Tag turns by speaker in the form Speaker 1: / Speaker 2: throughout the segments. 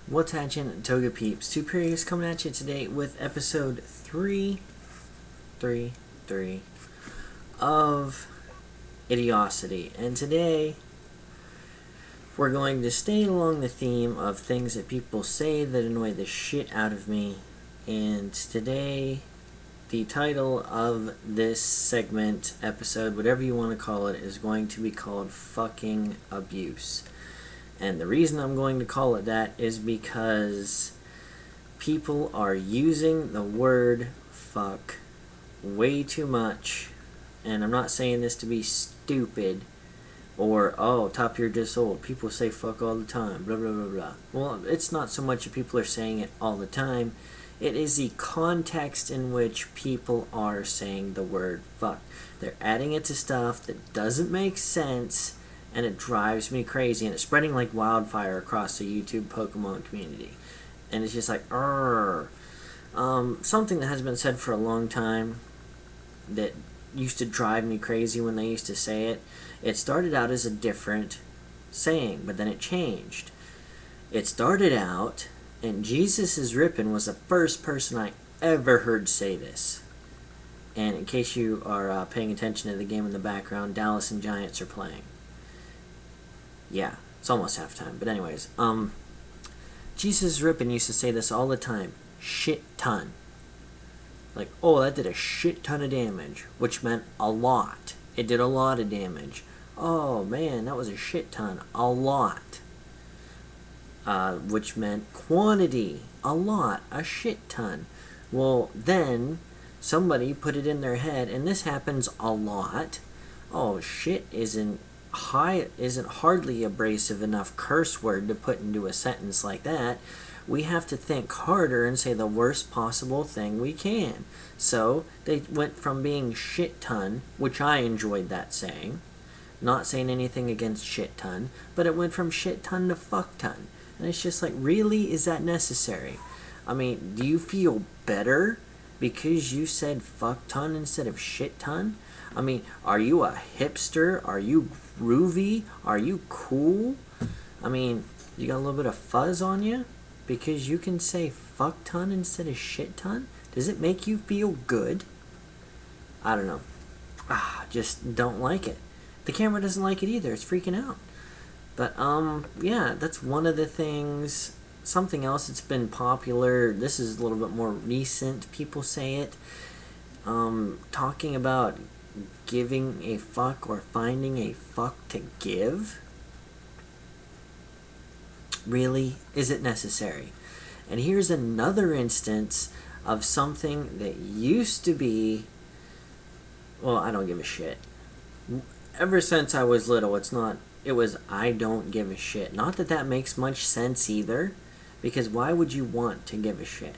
Speaker 1: What's hatchin', Toga Peeps? Superior's coming at you today with episode 333 of Idiocity. And today, we're going to stay along the theme of things that people say that annoy the shit out of me. And today, the title of this segment, episode, whatever you want to call it, is going to be called Fucking Abuse. And the reason I'm going to call it that is because people are using the word fuck way too much. And I'm not saying this to be stupid or, oh, top, you're just old. People say fuck all the time, blah, blah, blah, blah. Well, it's not so much that people are saying it all the time. It is the context in which people are saying the word fuck. They're adding it to stuff that doesn't make sense, and it drives me crazy, and it's spreading like wildfire across the YouTube Pokemon community. And it's just like, something that has been said for a long time that used to drive me crazy when they used to say it. It started out as a different saying, but then it changed. It started out, and Jesus is Rippin' was the first person I ever heard say this. And in case you are paying attention to the game in the background, Dallas and Giants are playing. Yeah, it's almost halftime. But anyways, Jesus Rippin' used to say this all the time. Shit ton. Like, oh, that did a shit ton of damage. Which meant a lot. It did a lot of damage. Oh, man, that was a shit ton. A lot. Which meant quantity. A lot. A shit ton. Well, then, somebody put it in their head, and this happens a lot. Oh, shit isn't hardly abrasive enough curse word to put into a sentence like that. We have to think harder and say the worst possible thing we can. So they went from being shit ton, which I enjoyed that saying, not saying anything against shit ton, but it went from shit ton to fuck ton. And it's just like, really? Is that necessary? I mean, do you feel better because you said fuck ton instead of shit ton? I mean, are you a hipster? Are you groovy? Are you cool? I mean, you got a little bit of fuzz on you because you can say fuck ton instead of shit ton? Does it make you feel good? I don't know. Just don't like it. The camera doesn't like it either. It's freaking out. But, yeah, that's one of the things. Something else that's been popular, this is a little bit more recent, people say it, talking about giving a fuck or finding a fuck to give. Really? Is it necessary? And here's another instance of something that used to be, well, I don't give a shit. Ever since I was little, it was I don't give a shit. Not that that makes much sense either, because why would you want to give a shit?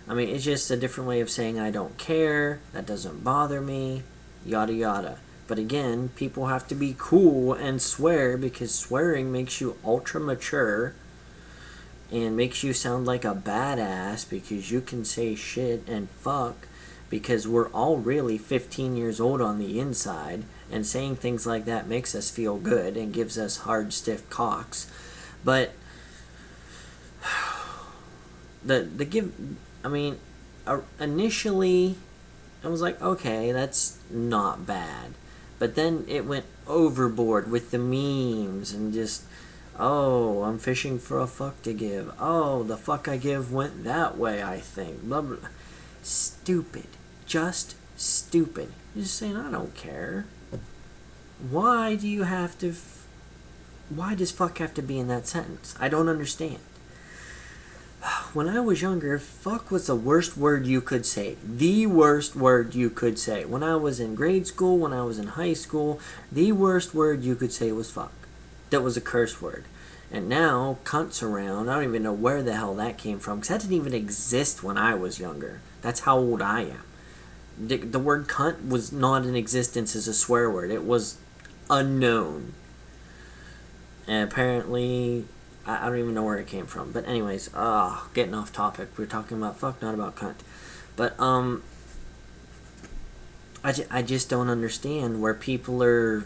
Speaker 1: I mean, it's just a different way of saying I don't care, that doesn't bother me, yada yada. But again, people have to be cool and swear because swearing makes you ultra mature and makes you sound like a badass because you can say shit and fuck because we're all really 15 years old on the inside, and saying things like that makes us feel good and gives us hard, stiff cocks. But initially I was like, okay, that's not bad. But then it went overboard with the memes and just, oh, I'm fishing for a fuck to give. Oh, the fuck I give went that way, I think. Blah, blah. Stupid. Just stupid. You're just saying, I don't care. Why does fuck have to be in that sentence? I don't understand. When I was younger, fuck was the worst word you could say. The worst word you could say. When I was in grade school, when I was in high school, the worst word you could say was fuck. That was a curse word. And now, cunt's around. I don't even know where the hell that came from, because that didn't even exist when I was younger. That's how old I am. The word cunt was not in existence as a swear word. It was unknown. And apparently, I don't even know where it came from. But anyways, getting off topic. We're talking about fuck, not about cunt. But, I just don't understand where people are...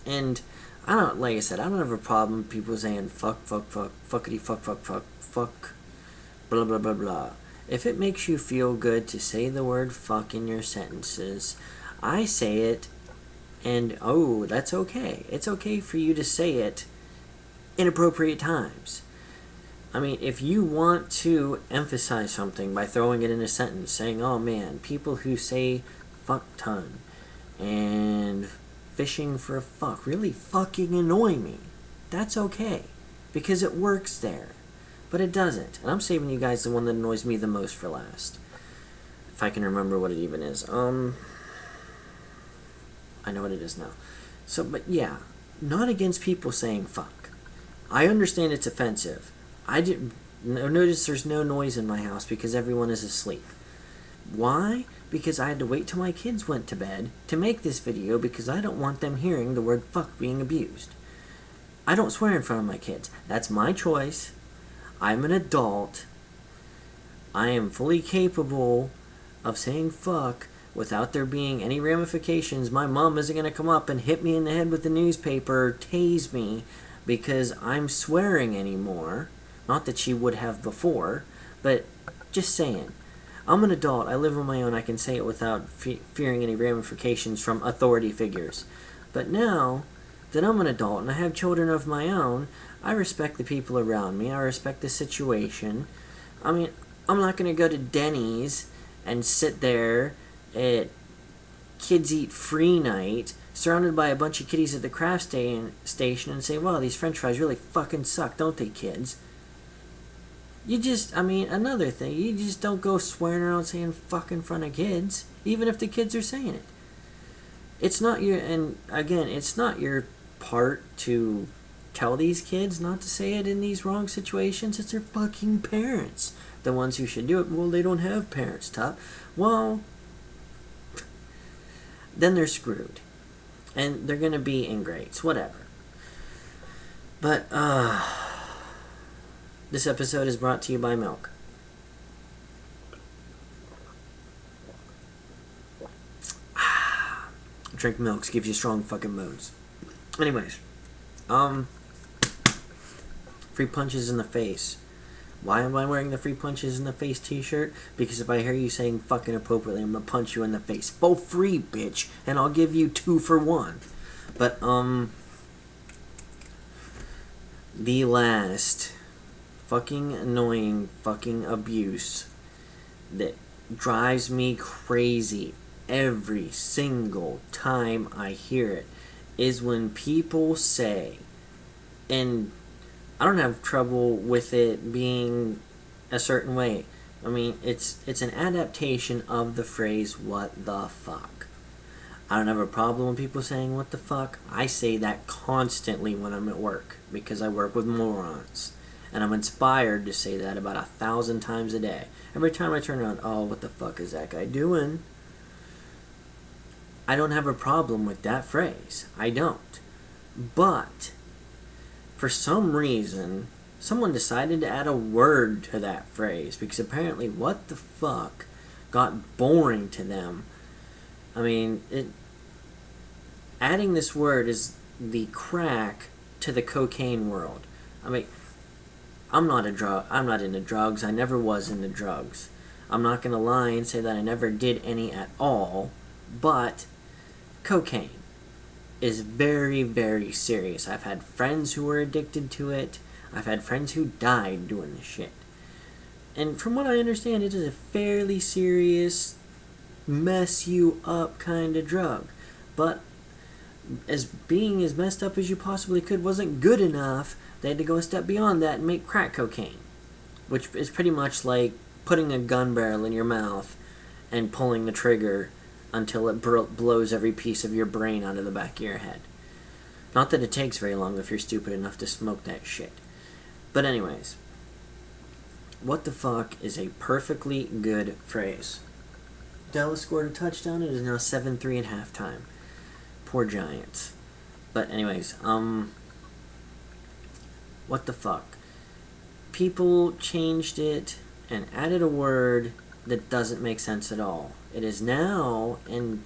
Speaker 1: And like I said, I don't have a problem with people saying fuck, fuck, fuck, fuckity, fuck, fuck, fuck, fuck, blah, blah, blah, blah. If it makes you feel good to say the word fuck in your sentences, I say it, and oh, that's okay. It's okay for you to say it in appropriate times. I mean, if you want to emphasize something by throwing it in a sentence, saying, oh man, people who say fuck ton and fishing for a fuck really fucking annoy me. That's okay, because it works there. But it doesn't. And I'm saving you guys the one that annoys me the most for last. If I can remember what it even is. I know what it is now. So, but yeah, not against people saying fuck. I understand it's offensive. Notice there's no noise in my house because everyone is asleep. Why? Because I had to wait till my kids went to bed to make this video because I don't want them hearing the word fuck being abused. I don't swear in front of my kids. That's my choice. I'm an adult. I am fully capable of saying fuck without there being any ramifications. My mom isn't going to come up and hit me in the head with the newspaper or tase me because I'm swearing anymore. Not that she would have before, but just saying. I'm an adult. I live on my own. I can say it without fearing any ramifications from authority figures. But now that I'm an adult and I have children of my own, I respect the people around me. I respect the situation. I mean, I'm not going to go to Denny's and sit there at Kids Eat Free night surrounded by a bunch of kiddies at the craft station and say, wow, these french fries really fucking suck, don't they, kids? Another thing, you just don't go swearing around saying fuck in front of kids, even if the kids are saying it. It's not your part to tell these kids not to say it in these wrong situations. It's their fucking parents, the ones who should do it. Well, they don't have parents, Top. Well, then they're screwed. And they're gonna be ingrates, whatever. But, this episode is brought to you by milk. Drink milk, gives you strong fucking moods. Anyways, free punches in the face. Why am I wearing the free punches in the face t-shirt? Because if I hear you saying fucking appropriately, I'm gonna punch you in the face. For free, bitch. And I'll give you 2 for 1. But, the last fucking annoying fucking abuse that drives me crazy every single time I hear it is when people say, and I don't have trouble with it being a certain way. I mean, it's an adaptation of the phrase, what the fuck. I don't have a problem with people saying what the fuck. I say that constantly when I'm at work because I work with morons. And I'm inspired to say that about 1,000 times a day. Every time I turn around, oh, what the fuck is that guy doing? I don't have a problem with that phrase. I don't. But for some reason, someone decided to add a word to that phrase because apparently what the fuck got boring to them. I mean, adding this word is the crack to the cocaine world. I mean, I'm not into drugs. I never was into drugs. I'm not going to lie and say that I never did any at all, but cocaine is very, very serious. I've had friends who were addicted to it. I've had friends who died doing this shit. And from what I understand, it is a fairly serious, mess you up kind of drug. But as being as messed up as you possibly could wasn't good enough, they had to go a step beyond that and make crack cocaine, which is pretty much like putting a gun barrel in your mouth and pulling the trigger until it blows every piece of your brain out of the back of your head. Not that it takes very long if you're stupid enough to smoke that shit. But anyways, what the fuck is a perfectly good phrase. Dallas scored a touchdown. It is now 7-3 at halftime. Poor Giants. But anyways, what the fuck? People changed it and added a word that doesn't make sense at all. It is now, and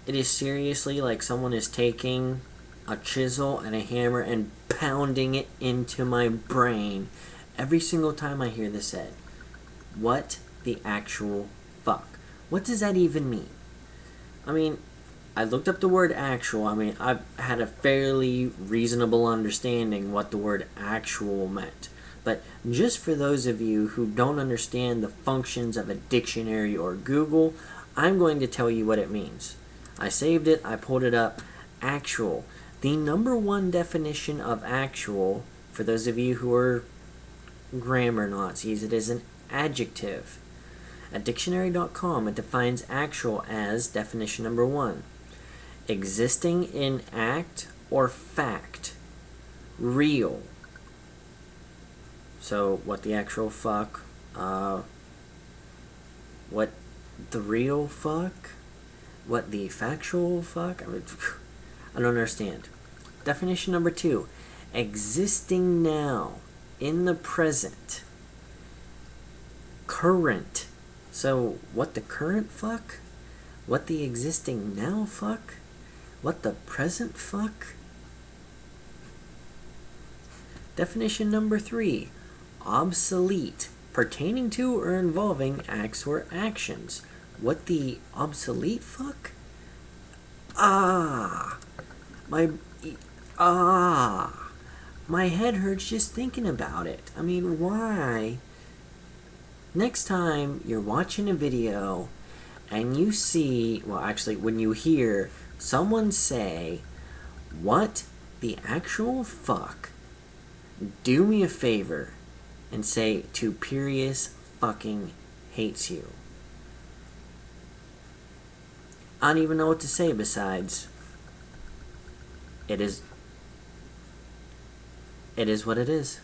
Speaker 1: it is seriously like someone is taking a chisel and a hammer and pounding it into my brain every single time I hear this said. What the actual fuck? What does that even mean? I mean, I looked up the word actual. I mean, I've had a fairly reasonable understanding what the word actual meant. But just for those of you who don't understand the functions of a dictionary or Google, I'm going to tell you what it means. I saved it, I pulled it up. Actual. The number one definition of actual, for those of you who are grammar Nazis, it is an adjective. At dictionary.com, it defines actual as definition number 1. Existing in act or fact. Real. So, what the actual fuck? What the real fuck? What the factual fuck? I mean, I don't understand. Definition number 2. Existing now. In the present. Current. So, what the current fuck? What the existing now fuck? What the present fuck? Definition number 3. Obsolete. Pertaining to or involving acts or actions. What the obsolete fuck? My head hurts just thinking about it. I mean, why? Next time you're watching a video and you see, well, actually, when you hear someone say, what the actual fuck, do me a favor and say, Tuperius fucking hates you. I don't even know what to say besides, it is what it is.